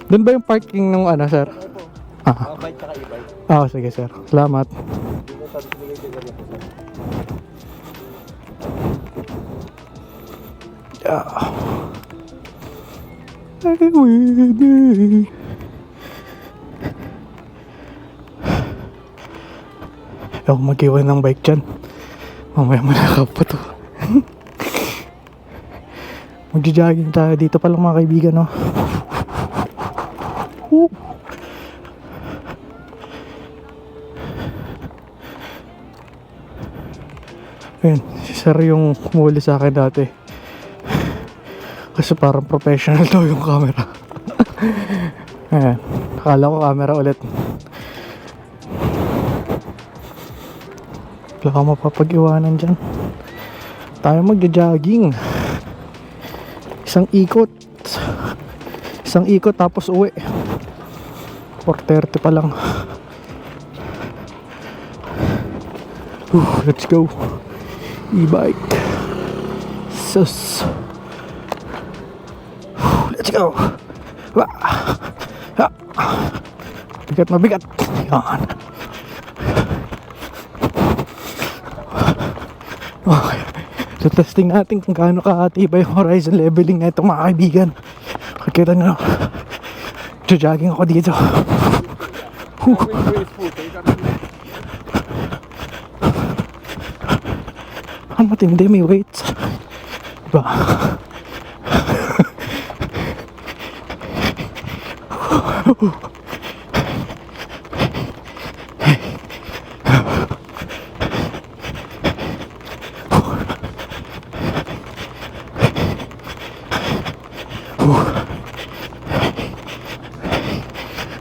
Doon ba yung parking ng ano, sir? Bike tsaka e-bike. Sige, sir. Salamat. Dito sa binigay ko ganyan po, sir. Ako mag-iwan ng bike dyan. Mamaya manakap pa to. Magja-jogging tayo dito pa lang mga kaibigan, no? Ayun, si sir yung kumuli sa akin dati. Kasi parang professional daw yung camera. Ayan, akala ko camera ulit. Wala ka mapapag-iwanan dyan. Tayo magja-jogging. Isang ikot tapos uwi. 4:30 pa lang. Let's go. E-bike. Sus. Let's go. Wah. Ha. Bigat mabigat. Yan. Okay. So testing natin kung gaano kakatibay yung horizon leveling na itong mga kaibigan. Kita nyo, jogging ako dito. Ang matindi, may weights. Diba?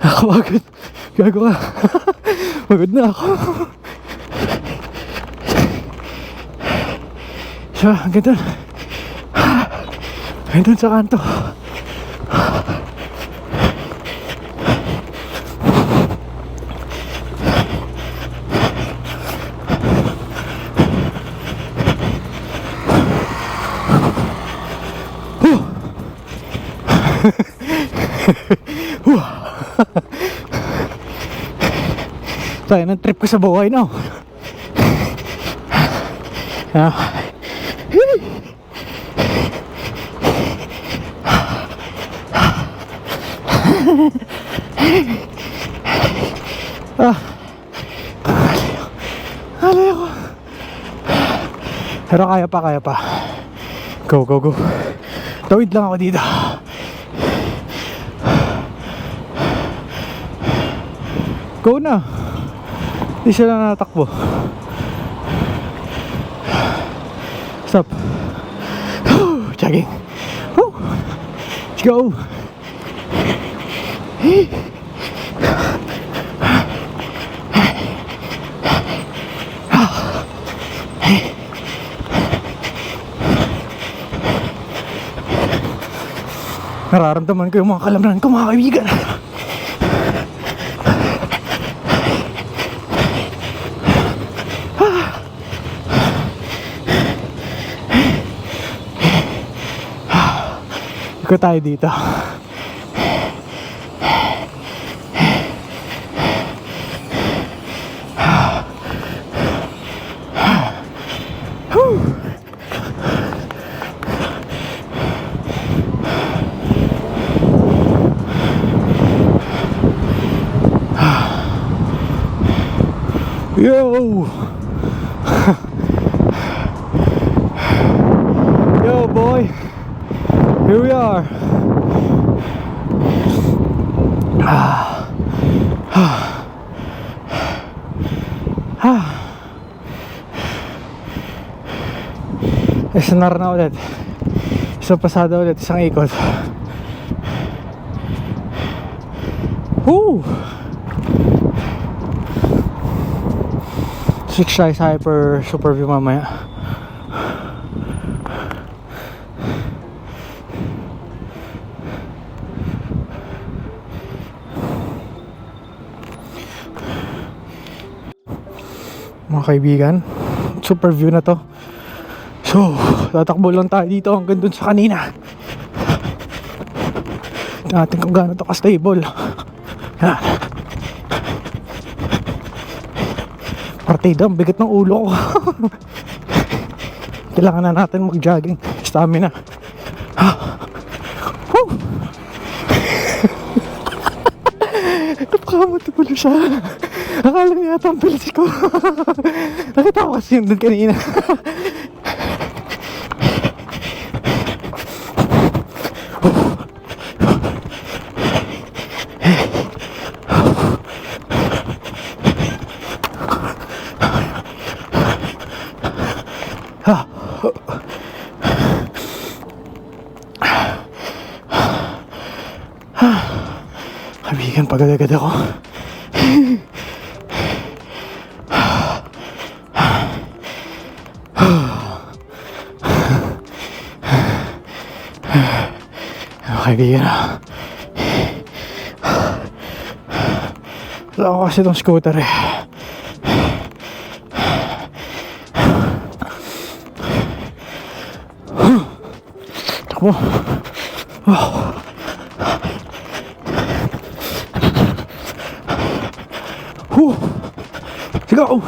Ako agad. Gago ka. Pagod na ako. So, hanggang dun. Hanggang dun sa kanto. Tayo ng trip ko sa buhay na. Alay ako. Pero kaya pa. Go. Tawid lang ako dito. Go na. Di sila natakbo. Stop. Jogging. Let's go. Nararamdaman ko yung mga kalamnan ko, mga kaibigan. Ikot tayo dito. Yo! Yo, boy! Here we are. SNR na ulit. Isang pasada ulit, isang ikot. Woo! Switch tayo sa hyper super view mamaya. Mga kaibigan, super view na to. So, tatakbo lang tayo dito hanggang dun sa kanina. Natin kung gaano to ka-stable. Yan. Partida, ang bigat ng ulo ko. Kailangan na natin mag-jogging. Stamina. Napakamatapalo siya. Akala niya yata ang bilis ko. Nakita ko kasi yun doon kanina. Napagod agad ako. Kaibigan na. Wala ko kasi itong scooter eh. Takbo. Sigaw!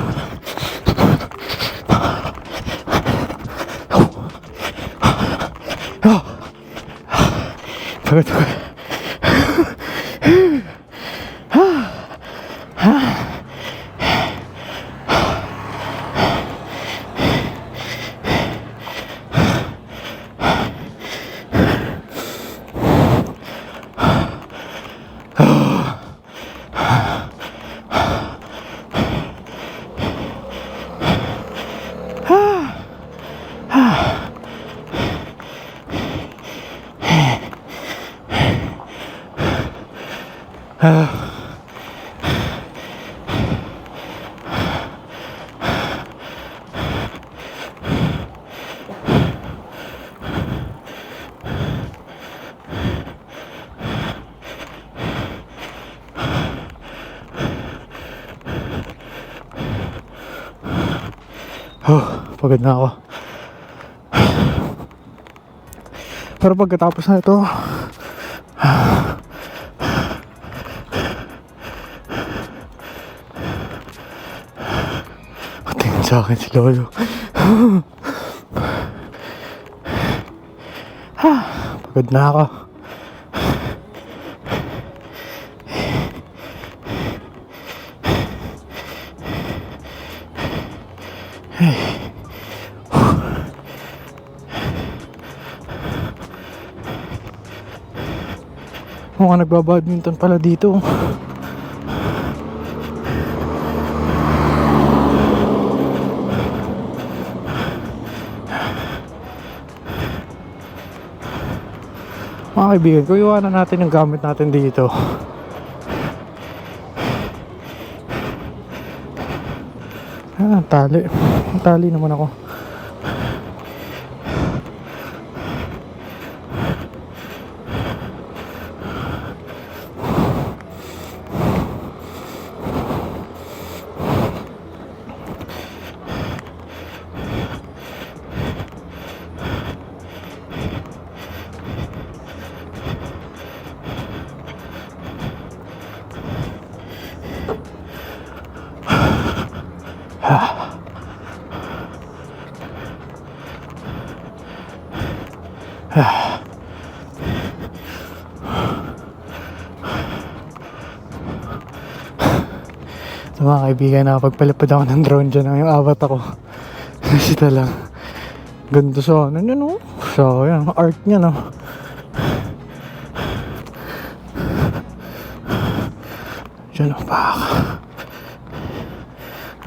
Pagod ko. Pagod na ako. Pero pagkatapos na ito, tingin sa akin si Lolo. Pagod na ako. Mukhang nagbabadminton pala dito. Mga kaibigan ko, iwanan natin yung gamit natin dito. Tali. Tali naman ako. So mga kaibigan, nakapagpalipad ako ng drone dyan. Yung abat ako. Nasita lang. Ganda sa ano yun, no? So yan, art niya, no? Dyan ang baka.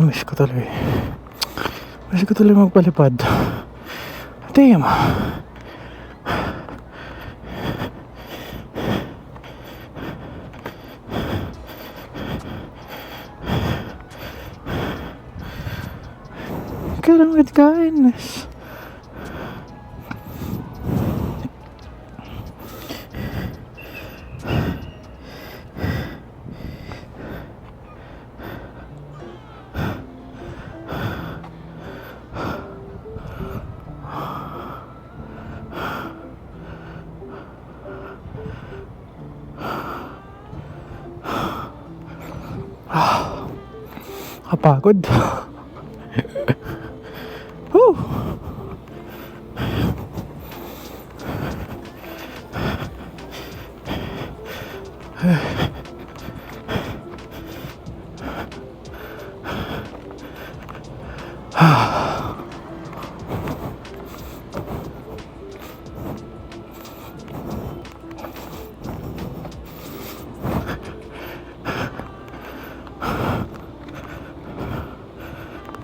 Namiss ko tuloy. Namiss ko tuloy magpalipad. Damn. Kailan with kindness. Kapagod. Woo.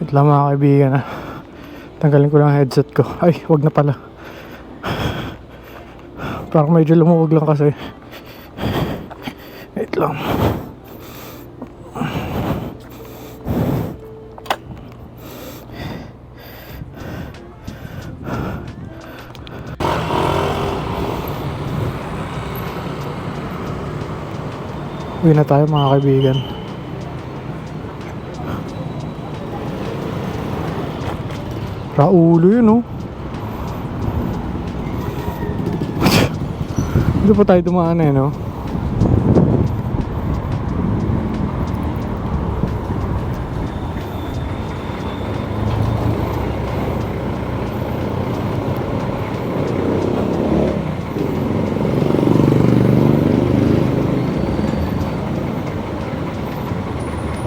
Wait lang mga kaibigan, tanggalin ko lang ang headset ko. Ay, wag na pala. Parang medyo lumuwag lang kasi. Wait Wait lang. Uwi na tayo mga kaibigan. Raulo yun, oh. Dito pa tayo dumaan eh, no?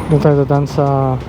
Doon tayo dadaan sa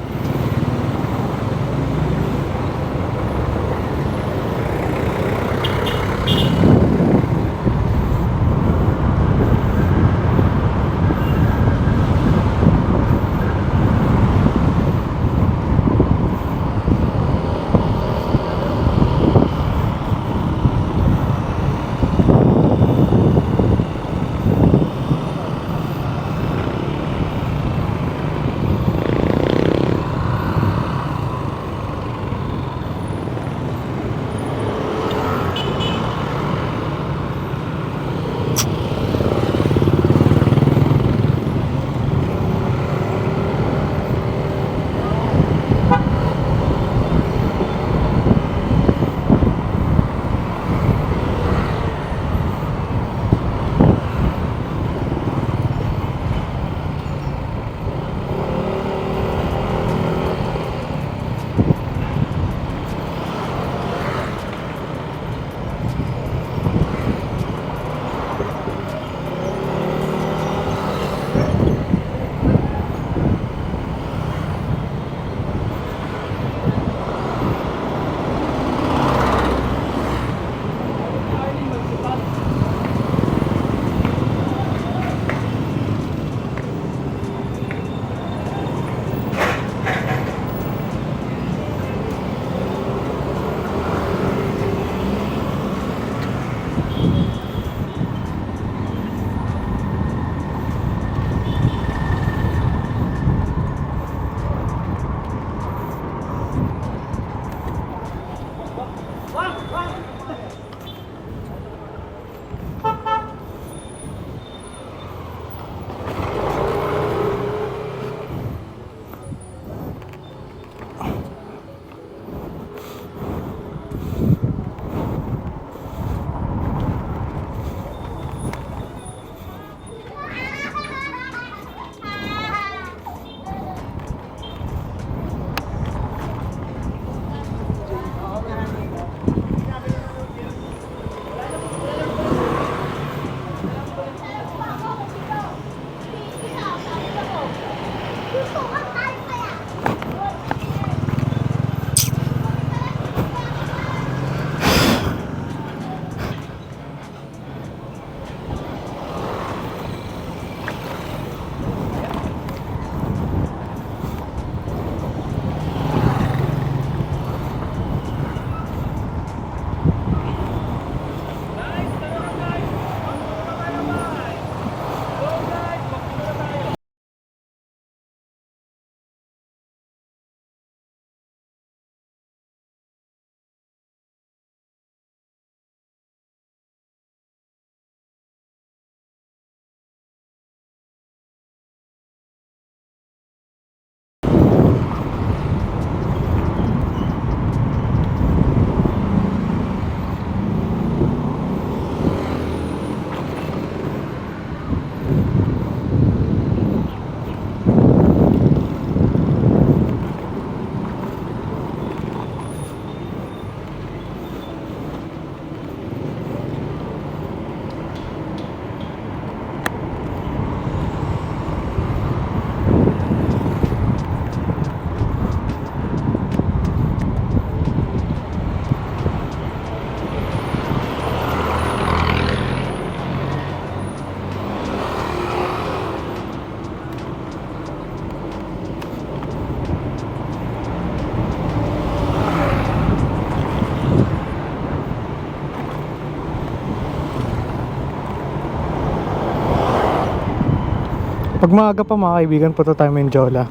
Pag maaga pa mga kaibigan, punta tayo Menjola.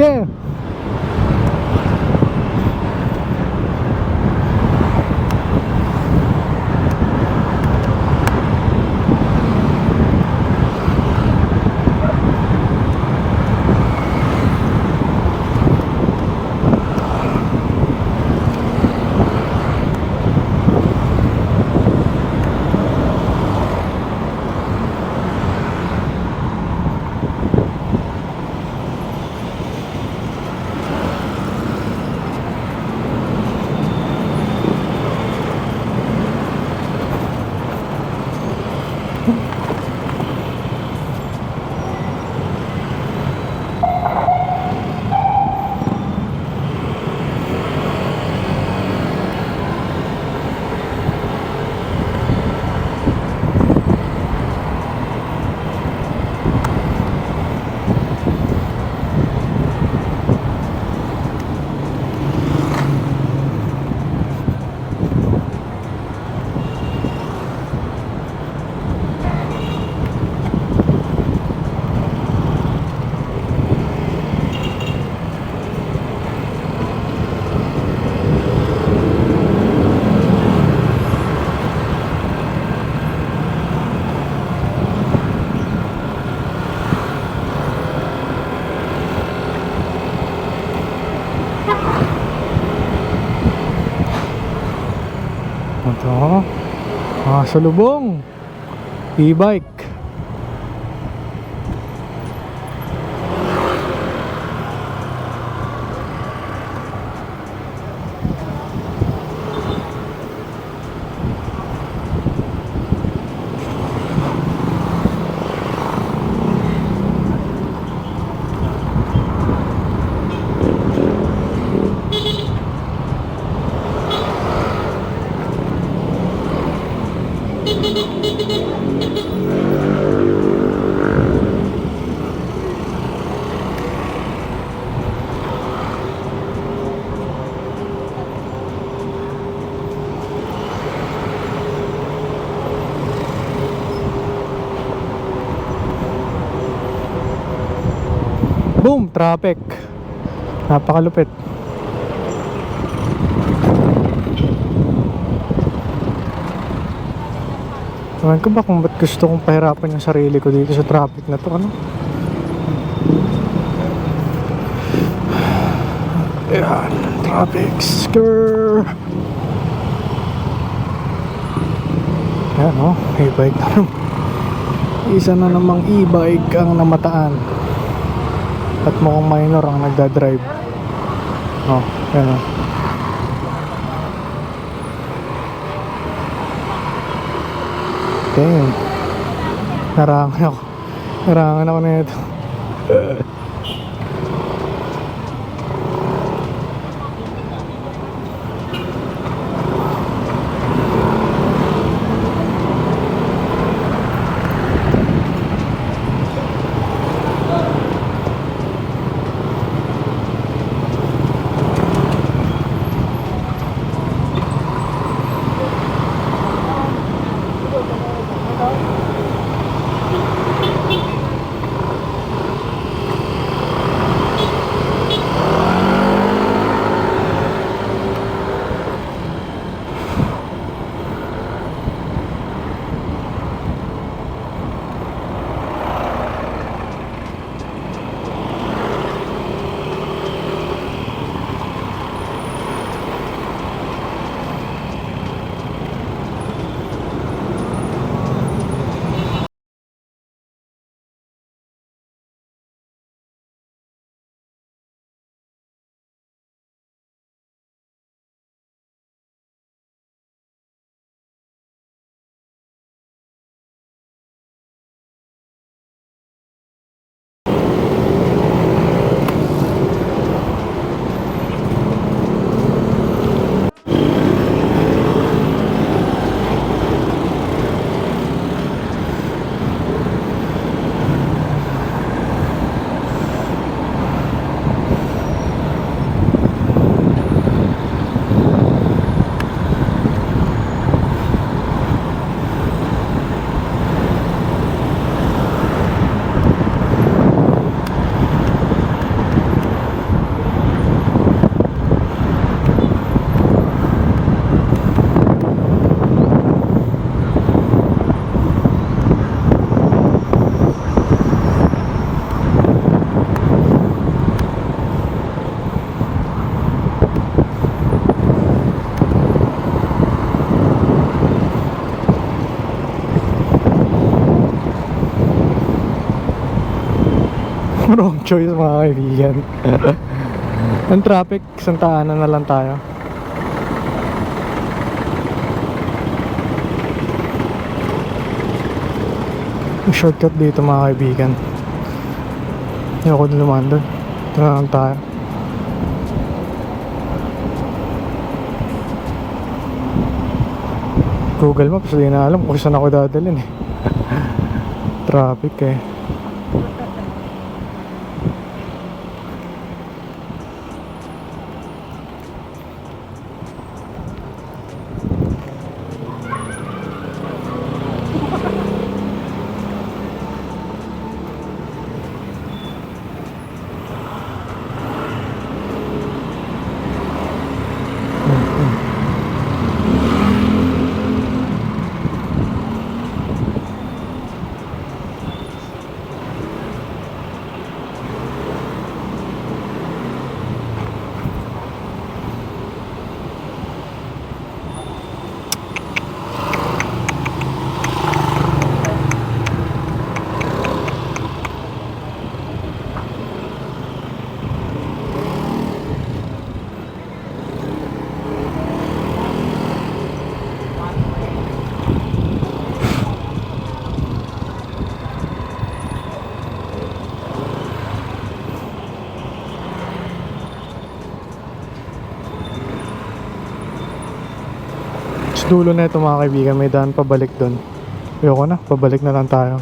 Yeah. Ito, salubong e-bike. Boom, traffic. Napakalupit. Ewan ko ba kung ba't gusto kong pahirapan yung sarili ko dito sa traffic na to, ano? Ayan, traffic scare. Ayan, oh, e-bike na naman. Isa na namang e-bike ang namataan. At mukhang minor ang nagdadrive. Oh, ayan, oh. Damn. Narangan ako na ito. Wrong choice mga kaibigan. Ang traffic, Santa Ana na lang tayo. Yung shortcut dito mga kaibigan. Ayoko din lumaan doon. Ito na lang tayo. Google Maps, hindi na alam kung saan ako dadalhin eh. Traffic eh. Sa dulo na ito mga kaibigan, may daan pabalik doon. Ayoko na, pabalik na lang tayo.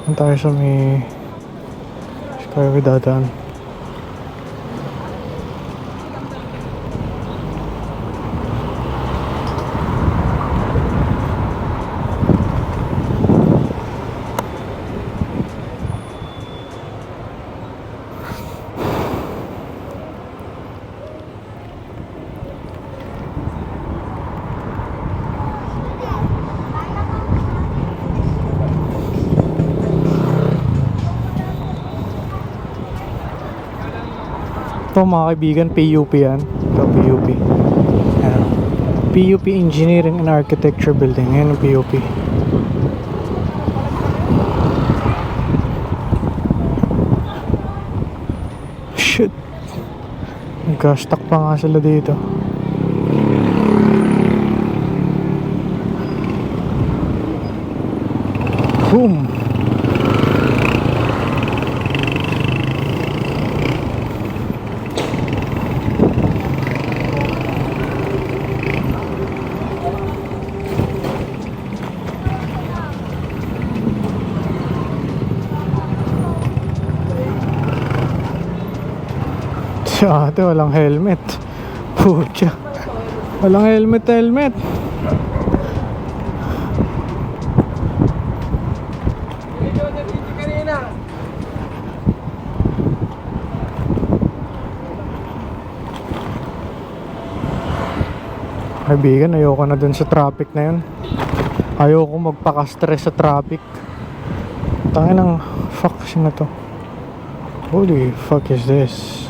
Doon tayo sa may Skyway dadaan. Ito mga kaibigan, PUP yan. Ito PUP. Ayan. PUP Engineering and Architecture Building. Ayan ang PUP. Shit. Nagka-stuck pa nga sila dito. Boom! Si ate walang helmet. Pucha. Walang helmet. Kaibigan, ayoko na dun sa traffic na yun. Ayoko magpaka-stress sa traffic. Tangin ng fuck na to. Holy fuck is this?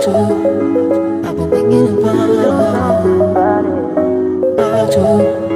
you. I've been thinking about you.